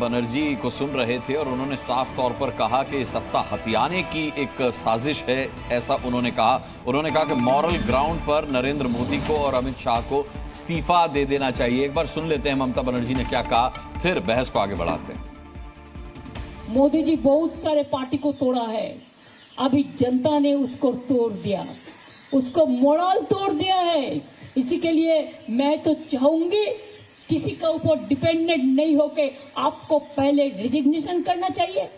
बनर्जी को सुन रहे थे और उन्होंने साफ तौर पर कहा कि सत्ता हथियाने की एक साजिश है, ऐसा उन्होंने कहा। उन्होंने कहा कि मॉरल ग्राउंड पर नरेंद्र मोदी को और अमित शाह को इस्तीफा दे देना चाहिए। एक बार सुन लेते हैं ममता बनर्जी ने क्या कहा, फिर बहस को आगे बढ़ाते हैं। मोदी जी बहुत सारे पार्टी को तोड़ा है, अभी जनता ने उसको तोड़ दिया, उसको मोरल तोड़ दिया है। इसी के लिए मैं तो चाहूंगी किसी के ऊपर डिपेंडेंट नहीं होके आपको पहले रिजिग्नेशन करना चाहिए।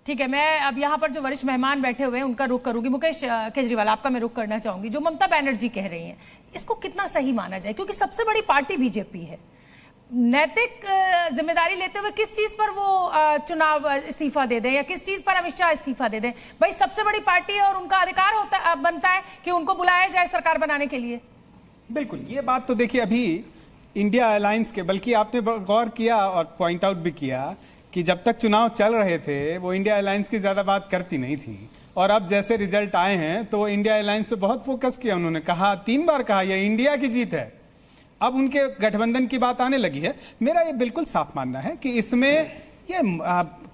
ठीक है, मैं अब यहाँ पर जो वरिष्ठ मेहमान बैठे हुए हैं उनका रुख करूंगी। मुकेश केजरीवाल, आपका मैं रुख करना चाहूंगी। जो ममता बनर्जी कह रही हैं, इसको कितना सही माना जाए? क्योंकि सबसे बड़ी पार्टी बीजेपी है। नैतिक जिम्मेदारी लेते हुए किस चीज पर वो चुनाव इस्तीफा दे दें या किस चीज पर अमित शाह इस्तीफा दे दें? भाई सबसे बड़ी पार्टी है और उनका अधिकार बनता है कि उनको बुलाया जाए सरकार बनाने के लिए। बिल्कुल, ये बात तो देखिए अभी इंडिया अलायंस के, बल्कि आपने गौर किया और पॉइंट आउट भी किया कि जब तक चुनाव चल रहे थे वो इंडिया अलायंस की ज्यादा बात करती नहीं थी, और अब जैसे रिजल्ट आए हैं तो इंडिया अलायंस पे बहुत फोकस किया। उन्होंने कहा, 3 बार कहा, यह इंडिया की जीत है। अब उनके गठबंधन की बात आने लगी है। मेरा ये बिल्कुल साफ मानना है कि इसमें ये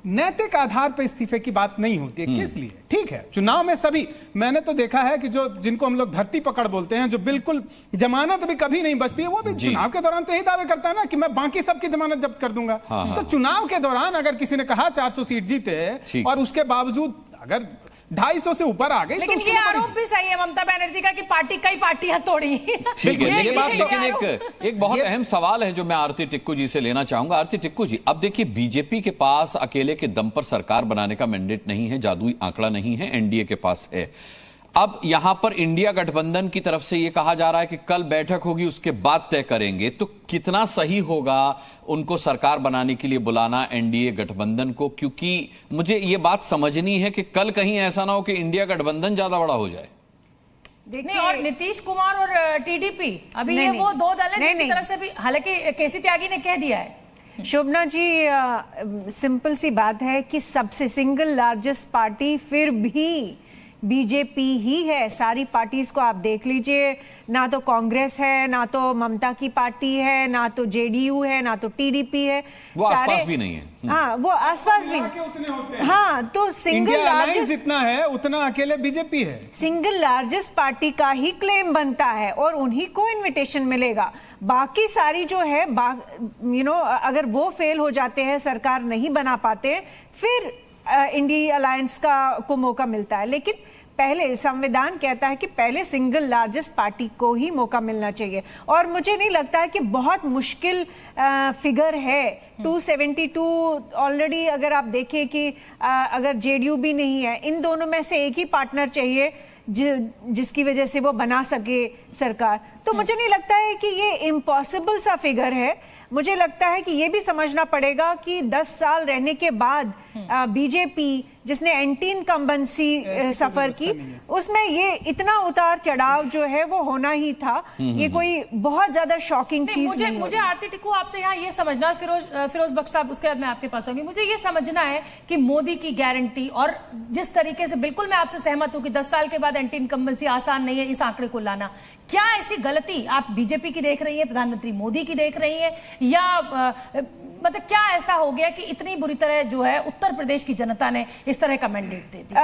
नैतिक आधार पर इस्तीफे की बात नहीं होती है। किस लिए? ठीक है, चुनाव में सभी, मैंने तो देखा है कि जो जिनको हम लोग धरती पकड़ बोलते हैं, जो बिल्कुल जमानत भी कभी नहीं बचती है, वो भी चुनाव के दौरान तो यही दावे करता है ना कि मैं बाकी सबकी जमानत जब्त कर दूंगा। तो चुनाव के दौरान अगर किसी ने कहा 400 सीट जीते और उसके बावजूद अगर 250 से ऊपर आ गई, लेकिन तो ये आरोप भी सही है ममता बनर्जी का कि कई पार्टियां तोड़ी। ठीक है, लेकिन एक बहुत अहम सवाल है जो मैं आरती टिक्कू जी से लेना चाहूंगा। आरती टिक्कू जी, अब देखिए बीजेपी के पास अकेले के दम पर सरकार बनाने का मैंडेट नहीं है, जादुई आंकड़ा नहीं है, एनडीए के पास है। अब यहां पर इंडिया गठबंधन की तरफ से यह कहा जा रहा है कि कल बैठक होगी, उसके बाद तय करेंगे। तो कितना सही होगा उनको सरकार बनाने के लिए बुलाना, एनडीए गठबंधन को? क्योंकि मुझे यह बात समझनी है कि कल कहीं ऐसा ना हो कि इंडिया गठबंधन ज्यादा बड़ा हो जाए। नहीं, और नीतीश कुमार और टीडीपी अभी ये वो 2 दल हैं जिनकी तरफ से भी, हालांकि केसी त्यागी ने कह दिया है। शोभना जी, सिंपल सी बात है कि सबसे सिंगल लार्जेस्ट पार्टी फिर भी बीजेपी ही है। सारी पार्टीज को आप देख लीजिए, ना तो कांग्रेस है, ना तो ममता की पार्टी है, ना तो जेडीयू है, ना तो टीडीपी है। वो आसपास भी नहीं है। हाँ, वो आसपास भी नहीं। हाँ, तो सिंगल लार्जेस्ट जितना है उतना अकेले बीजेपी है। सिंगल लार्जेस्ट पार्टी का ही क्लेम बनता है और उन्हीं को इनविटेशन मिलेगा। बाकी सारी जो है, अगर वो फेल हो जाते हैं, सरकार नहीं बना पाते, फिर इंडिया अलायंस को मौका मिलता है। लेकिन पहले संविधान कहता है कि पहले सिंगल लार्जेस्ट पार्टी को ही मौका मिलना चाहिए। और मुझे नहीं लगता है कि बहुत मुश्किल फिगर है 272। ऑलरेडी अगर आप देखें कि अगर जेडीयू भी नहीं है, इन दोनों में से एक ही पार्टनर चाहिए जिसकी वजह से वो बना सके सरकार। तो मुझे नहीं लगता है कि ये इम्पॉसिबल सा फिगर है। मुझे लगता है कि ये भी समझना पड़ेगा कि 10 साल रहने के बाद बीजेपी, जिसने एंटी इनकम्बेंसी सफर की, उसमें ये इतना उतार चढ़ाव जो है वो होना ही था। ये कोई बहुत ज्यादा शॉकिंग चीज नहीं। मुझे आरती टिक्कू आपसे यहाँ ये समझना, फिरोज बख्श साहब उसके बाद मैं आपके पास आऊंगी। मुझे ये समझना है कि मोदी की गारंटी, और जिस तरीके से बिल्कुल मैं आपसे सहमत हूं कि 10 साल के बाद एंटी इनकम्बेंसी आसान नहीं है, इस आंकड़े को लाना, क्या ऐसी गलती आप बीजेपी की देख रही है, प्रधानमंत्री मोदी की देख रही है, या मतलब क्या ऐसा हो गया कि इतनी बुरी तरह जो है उत्तर प्रदेश की जनता ने इस तरह का मैंडेट दे दिया,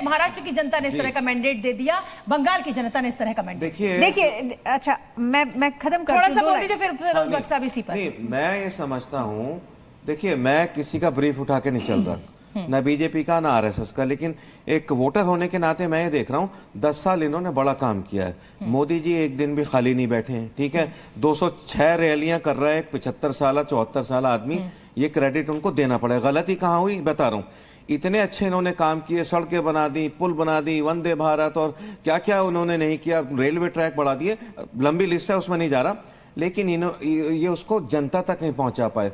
महाराष्ट्र की जनता ने इस तरह का मैंडेट दे दिया, बंगाल की जनता ने इस तरह का मैंडेट? देखिए, अच्छा, मैं खत्म कर, थोड़ा सा बोल दीजिए फिर फिरोज बख्श साहब इसी पर। मैं ये समझता हूँ, देखिए मैं किसी का ब्रीफ उठा के नहीं चल रहा, ना बीजेपी का ना आरएसएस का, लेकिन एक वोटर होने के नाते मैं ये देख रहा हूँ 10 साल इन्होंने बड़ा काम किया है। मोदी जी एक दिन भी खाली नहीं बैठे हैं, ठीक है, 206 रैलियां कर रहा है 75 साल 74 साल आदमी, ये क्रेडिट उनको देना पड़ेगा। गलती कहाँ हुई बता रहा हूँ। इतने अच्छे इन्होंने काम किए, सड़कें बना दी, पुल बना दी, वंदे भारत और क्या क्या उन्होंने नहीं किया, रेलवे ट्रैक बढ़ा दिए, लंबी लिस्ट है, उसमें नहीं जा रहा, लेकिन ये उसको जनता तक नहीं पहुंचा पाए।